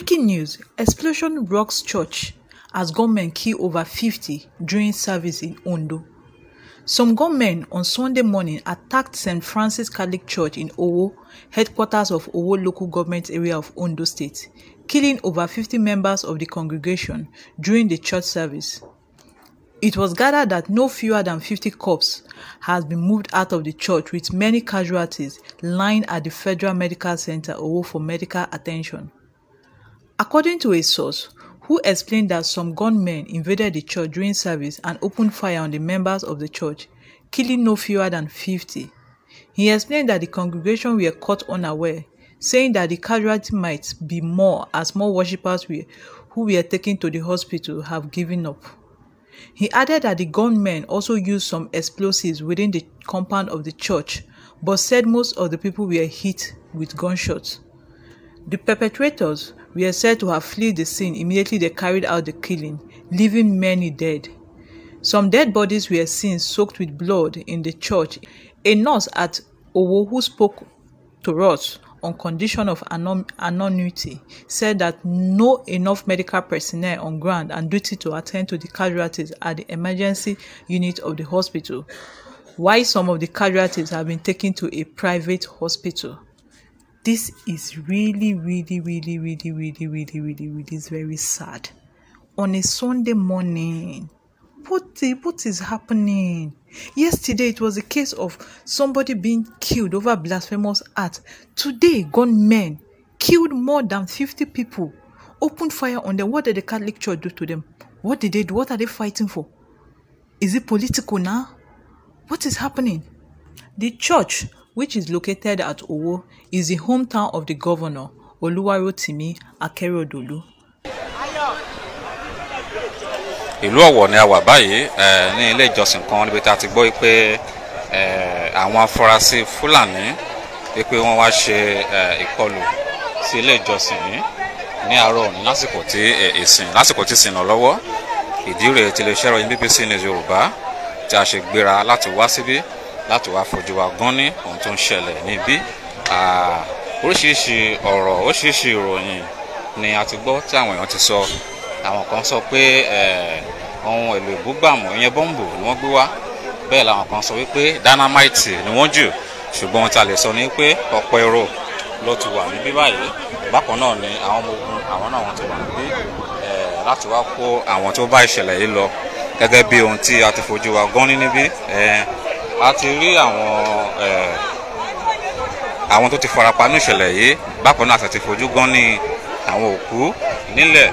Breaking news: explosion rocks church as gunmen kill over 50 during service in Ondo. Some gunmen on Sunday morning attacked St. Francis Catholic Church in Owo, headquarters of Owo local government area of Ondo State, killing over 50 members of the congregation during the church service. It was gathered that no fewer than 50 corpses has been moved out of the church, with many casualties lying at the Federal Medical Center Owo for medical attention. According to a source who explained that some gunmen invaded the church during service and opened fire on the members of the church, killing no fewer than 50. He explained that the congregation were caught unaware, saying that the casualty might be more as more worshippers who were taken to the hospital have given up. He added that the gunmen also used some explosives within the compound of the church, but said most of the people were hit with gunshots. The perpetrators were said to have fled the scene immediately they carried out the killing, leaving many dead. Some dead bodies were seen soaked with blood in the church. A nurse at Owo who spoke to us on condition of anonymity said that no enough medical personnel on ground and duty to attend to the casualties at the emergency unit of the hospital, while some of the casualties have been taken to a private hospital. This is really very sad. On a Sunday morning, what is happening? Yesterday, it was a case of somebody being killed over blasphemous act. Today, gunmen killed more than 50 people, opened fire on them. What did the Catholic Church do to them? What did they do? What are they fighting for? Is it political now? What is happening? The church, which is located at Owo, is the hometown of the governor, Oluwarotimi Akeredolu. Ìlú Ọ̀wọ̀ ni a wà báyìí ní ilé ìjọsìn kan níbi tá a ti gbọ́ pé àwọn afurasí Fúlàní pé wọ́n wá ṣe ìkọlù sí ilé ìjọsìn yìí ní àárọ̀ òní lásìkò tí ìsìn lọ lọ́wọ́. Ìdí rèé tí iléeṣẹ́ ìròyìn BBC News Yorùbá tí a ṣe gbéra láti wá síbí láti wá fojú wa gan ní ohun tó ń ṣẹlẹ̀ níbí. Oríṣiríṣi ọ̀rọ̀ oríṣiríṣi ìròyìn ni a ti gbọ́ tí àwọn èèyàn ti sọ. Àwọn kan sọ pé ohun èlò ìbúgbàmù ìyẹn bọ́ǹbù ni wọ́n gbé wá, bẹ́ẹ̀ làwọn kan sọ wípé dynamite ni wọ́n jù, ṣùgbọ́n ohun tí a lè sọ ni pé ọ̀pọ̀ èrò ló ti wà níbí báyìí. Bákan náà ni àwọn ọmọ ogun àwọn náà wọ́n ti wà níbí láti wá kó àwọn tó bá ìṣẹ̀lẹ̀ yìí lọ, gẹ́gẹ́ bí ohun tí a ti fojú wa gan ní níbí. A ti rí àwọn tó ti farapa ní ìṣẹ̀lẹ̀ yìí, bákan náà a ti fojú gan ní àwọn òkú nílẹ̀.